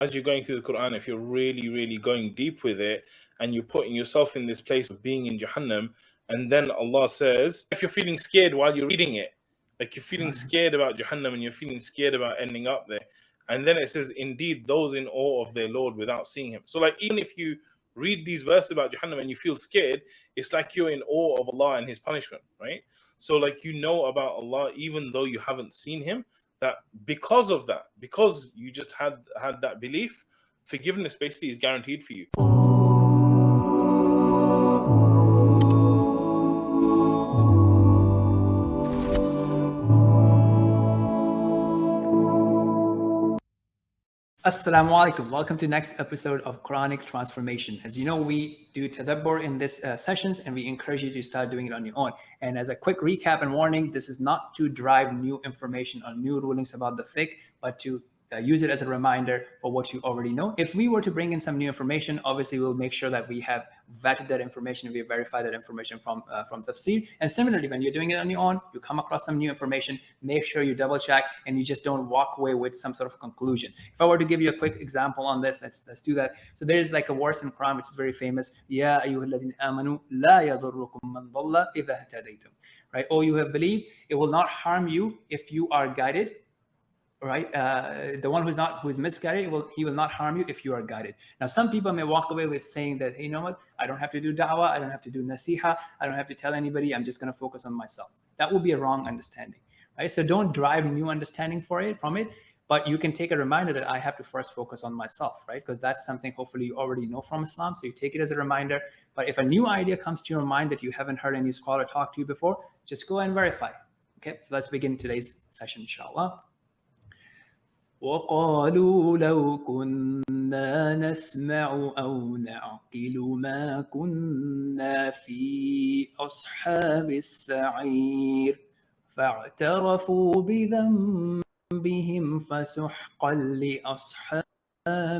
as you're going through the Quran, if you're really, really going deep with it, and you're putting yourself in this place of being in Jahannam, and then Allah says, if you're feeling scared while you're reading it, like you're feeling scared about Jahannam and you're feeling scared about ending up there, and then it says, indeed, those in awe of their Lord without seeing Him. So, like, even if you read these verses about Jahannam and you feel scared, it's like you're in awe of Allah and His punishment, right? So, like, you know about Allah even though you haven't seen Him. That because of that, because you just had that belief, forgiveness basically is guaranteed for you. Assalamu alaikum. Welcome to the next episode of Quranic Transformation. As you know, we do tadabbur in this sessions, and we encourage you to start doing it on your own. And as a quick recap and warning, this is not to drive new information or new rulings about the fiqh, but to use it as a reminder for what you already know. If we were to bring in some new information, obviously we'll make sure that we have vetted that information, we verify that information from tafsir. And similarly, when you're doing it on your own, you come across some new information, make sure you double check and you just don't walk away with some sort of a conclusion. If I were to give you a quick example on this, let's do that. So there's like a verse in Quran which is very famous. Ya ayyuhalladhina amanu la yadurrukum man dhalla idha ihtadaytum. Right? Oh, you have believed, it will not harm you if you are guided. Right, the one who's misguided, he will not harm you if you are guided. Now, some people may walk away with saying that, hey, you know what, I don't have to do da'wah, I don't have to do nasiha, I don't have to tell anybody, I'm just going to focus on myself. That would be a wrong understanding, right? So don't drive new understanding from it, but you can take a reminder that I have to first focus on myself, right? Because that's something hopefully you already know from Islam, so you take it as a reminder. But if a new idea comes to your mind that you haven't heard any scholar talk to you before, just go and verify. Okay, so let's begin today's session, inshallah. وقالوا لو كنا نسمع أو نعقل ما كنا في أصحاب السعير فاعترفوا بذنبهم فسحقا لأصحاب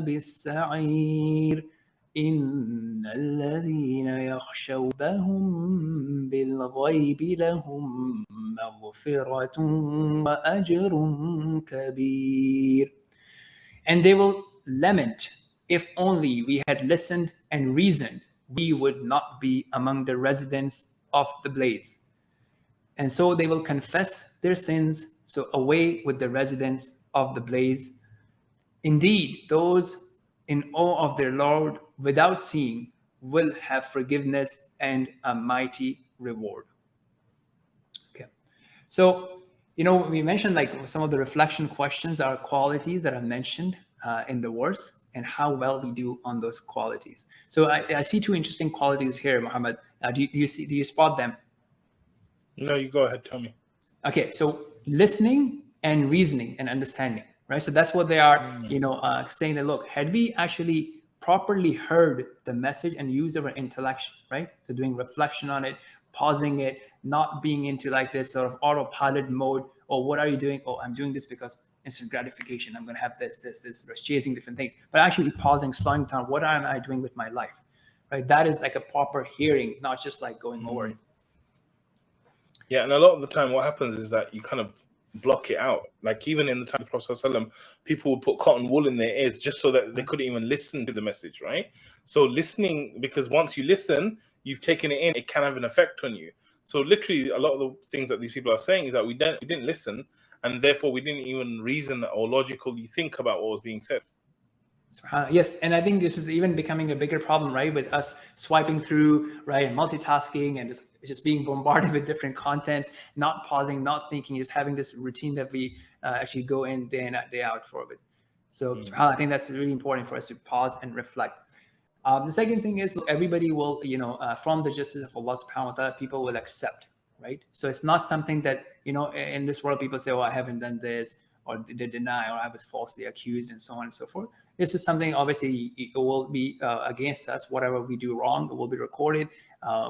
السعير إن الذين يخشون ربهم بالغيب لهم مغفرة وأجر كبير. And they will lament, if only we had listened and reasoned, we would not be among the residents of the blaze. And so they will confess their sins, so away with the residents of the blaze. Indeed, those in awe of their Lord without seeing will have forgiveness and a mighty reward. Okay, so we mentioned like some of the reflection questions are qualities that are mentioned in the verse and how well we do on those qualities. So I see two interesting qualities here, Muhammad. Do you spot them? No, you go ahead, tell me. Okay, so listening and reasoning and understanding, right? So that's what they are, saying that, look, had we actually properly heard the message and used our intellect, right? So doing reflection on it, pausing it, not being into like this sort of autopilot mode. Oh, what are you doing? Oh, I'm doing this because instant gratification. I'm going to have this, chasing different things. But actually pausing, slowing down. What am I doing with my life, right? That is like a proper hearing, not just like going over it. Yeah, and a lot of the time what happens is that you kind of block it out. Like even in the time of the Prophet ﷺ, people would put cotton wool in their ears just so that they couldn't even listen to the message, right? So listening, because once you listen, you've taken it in, it can have an effect on you. So literally a lot of the things that these people are saying is that we didn't listen, and therefore we didn't even reason or logically think about what was being said. Yes, and I think this is even becoming a bigger problem, right? With us swiping through, right, and multitasking and just being bombarded with different contents, not pausing, not thinking, just having this routine that we actually go in day in, day out for it. So I think that's really important for us to pause and reflect. The second thing is, look, everybody will, from the justice of Allah subhanahu wa ta'ala, people will accept, right? So it's not something that, in this world, people say, oh, I haven't done this, or they deny, or I was falsely accused, and so on and so forth. This is something, obviously, it will be against us. Whatever we do wrong, it will be recorded.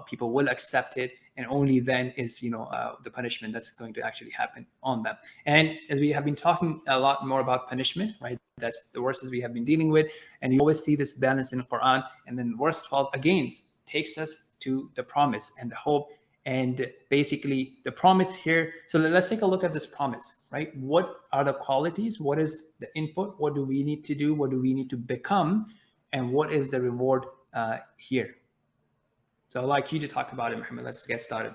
People will accept it, and only then is, the punishment that's going to actually happen on them. And as we have been talking a lot more about punishment, right? That's the verses we have been dealing with, and you always see this balance in the Quran. And then verse 12 again takes us to the promise and the hope And basically the promise here, so let's take a look at this promise, right? What are the qualities? What is the input? What do we need to do? What do we need to become? And what is the reward here? So I'd like you to talk about it, Muhammad. Let's get started.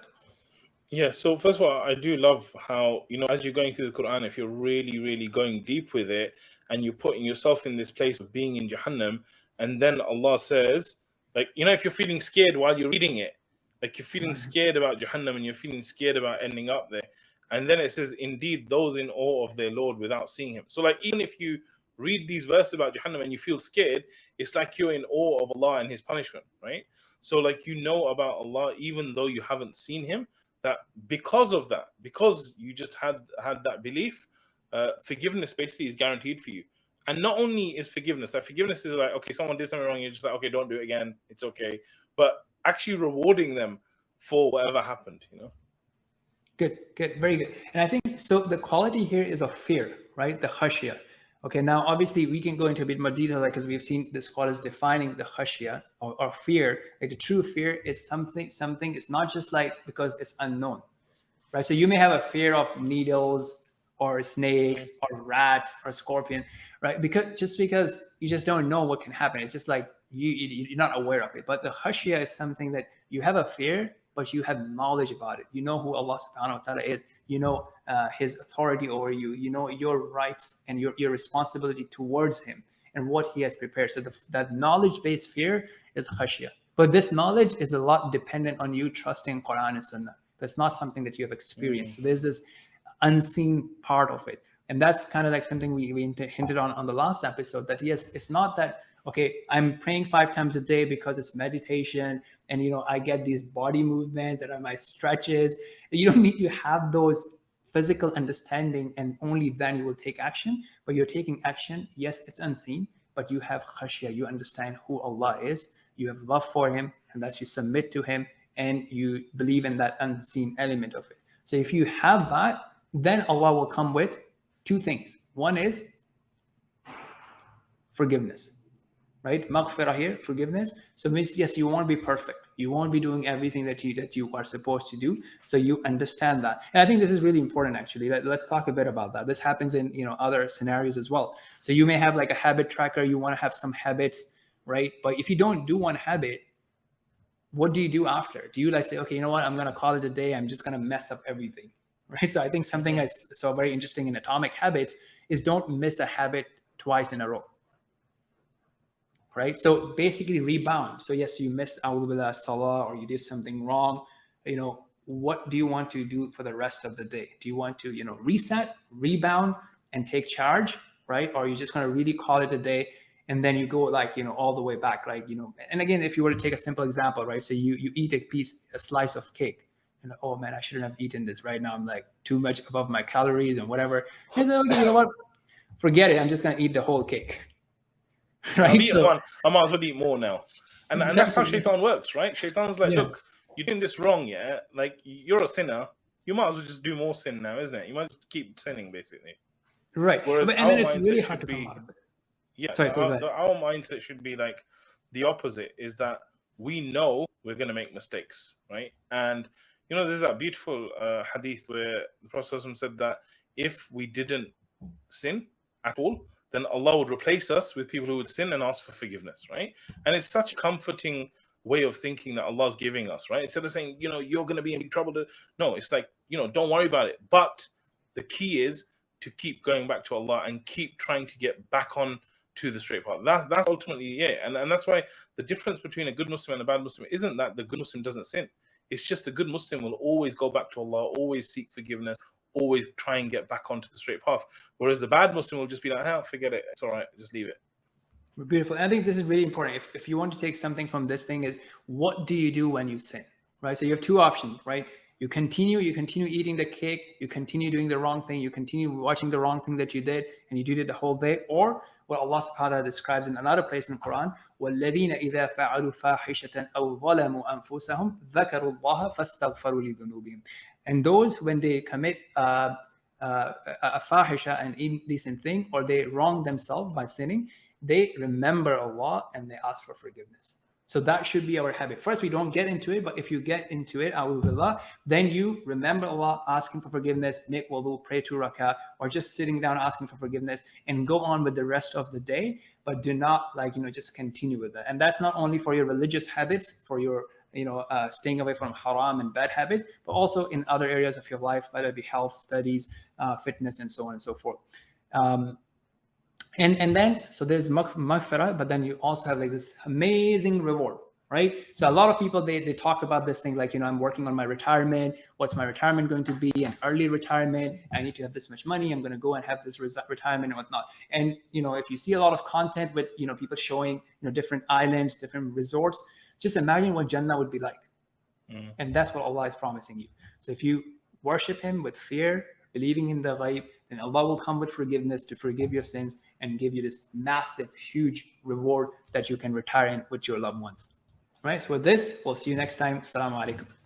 Yeah, so first of all, I do love how, as you're going through the Quran, if you're really, really going deep with it and you're putting yourself in this place of being in Jahannam, and then Allah says, like, if you're feeling scared while you're reading it, like you're feeling scared about Jahannam and you're feeling scared about ending up there. And then it says, indeed, those in awe of their Lord without seeing him. So, like, even if you read these verses about Jahannam and you feel scared, it's like you're in awe of Allah and his punishment, right? So, like, about Allah, even though you haven't seen him, that because of that, because you just had that belief, forgiveness basically is guaranteed for you. And not only is forgiveness, that forgiveness is like, okay, someone did something wrong, you're just like, okay, don't do it again, it's okay. But actually rewarding them for whatever happened. Good, very good. And I think so. The quality here is of fear, right? The khashya. Okay, now obviously we can go into a bit more detail, like, because we've seen this scholars defining the khashya or fear. Like the true fear is something. It's not just like because it's unknown, right? So you may have a fear of needles or snakes or rats or scorpion, right? Because you just don't know what can happen. It's just like you're not aware of it. But the khashya is something that you have a fear, but you have knowledge about it. You know who Allah subhanahu wa ta'ala is. You know his authority over you. You know your rights and your responsibility towards him and what he has prepared. So that knowledge-based fear is khashya. But this knowledge is a lot dependent on you trusting Quran and Sunnah. It's not something that you have experienced. So there's this unseen part of it. And that's kind of like something we hinted on the last episode, that yes, it's not that, okay, I'm praying 5 times a day because it's meditation and, I get these body movements that are my stretches. You don't need to have those physical understanding and only then you will take action. But you're taking action. Yes, it's unseen, but you have khashya. You understand who Allah is. You have love for him, and that you submit to him, and you believe in that unseen element of it. So if you have that, then Allah will come with 2 things. One is forgiveness, right? Maghfirah here, forgiveness. So it means, yes, you won't be perfect. You won't be doing everything that you are supposed to do. So you understand that. And I think this is really important, actually. Let's talk a bit about that. This happens in other scenarios as well. So you may have like a habit tracker. You want to have some habits, right? But if you don't do one habit, what do you do after? Do you like say, okay, you know what? I'm going to call it a day. I'm just going to mess up everything, right? So I think something that's so very interesting in Atomic Habits is don't miss a habit twice in a row, right? So basically rebound. So yes, you missed A'udhu Billah Salah or you did something wrong. What do you want to do for the rest of the day? Do you want to, reset, rebound, and take charge, right? Or are you just going to really call it a day? And then you go like, all the way back, like, and again, if you were to take a simple example, right? So you eat a slice of cake, and oh man, I shouldn't have eaten this right now. I'm like too much above my calories and whatever. And so, okay, you know what? Forget it. I'm just going to eat the whole cake. Right? I might as well eat more now. And that's how Shaitan works, right? Shaitan's like, look, you're doing this wrong, yeah? Like, you're a sinner. You might as well just do more sin now, isn't it? You might just keep sinning, basically. Right. Whereas and then it's really hard to come out of it. Yeah, our mindset should be like the opposite, is that we know we're going to make mistakes, right? And, there's that beautiful hadith where the Prophet said that if we didn't sin at all, then Allah would replace us with people who would sin and ask for forgiveness, right? And it's such a comforting way of thinking that Allah's giving us, right? Instead of saying, you're going to be in big trouble. No, it's like, don't worry about it. But the key is to keep going back to Allah and keep trying to get back on to the straight path. That's ultimately it. And that's why the difference between a good Muslim and a bad Muslim isn't that the good Muslim doesn't sin. It's just a good Muslim will always go back to Allah, always seek forgiveness, always try and get back onto the straight path. Whereas the bad Muslim will just be like, forget it. It's all right. Just leave it. Beautiful. I think this is really important. If you want to take something from this thing is, what do you do when you sin, right? So you have 2 options, right? You continue eating the cake, you continue doing the wrong thing, you continue watching the wrong thing that you did, and you did it the whole day. Or what Allah subhanahu wa ta'ala describes in another place in the Quran, وَالَّذِينَ إِذَا فَعَلُوا فَاحِشَةً أَوْ ظَلَمُوا أَنفُسَهُمْ ذَكَرُوا اللَّهَ فَاسْتَغْفَرُوا لِذُنُوبِهِمْ. And those, when they commit a fahisha, an indecent thing, or they wrong themselves by sinning, they remember Allah and they ask for forgiveness. So that should be our habit. First, we don't get into it, but if you get into it, billah, then you remember Allah, asking for forgiveness, make wudu, pray 2 rak'ah, or just sitting down asking for forgiveness, and go on with the rest of the day. But do not just continue with that. And that's not only for your religious habits, for your staying away from haram and bad habits, but also in other areas of your life, whether it be health, studies, fitness, and so on and so forth. And then, so there's maghfirah, but then you also have like this amazing reward, right? So a lot of people, they talk about this thing like, I'm working on my retirement. What's my retirement going to be? An early retirement. I need to have this much money. I'm going to go and have this retirement and whatnot. And, if you see a lot of content with, people showing, different islands, different resorts, just imagine what Jannah would be like. And that's what Allah is promising you. So if you worship Him with fear, believing in the ghaib, then Allah will come with forgiveness to forgive your sins and give you this massive, huge reward that you can retire in with your loved ones. Right? So with this, we'll see you next time. Assalamu alaikum.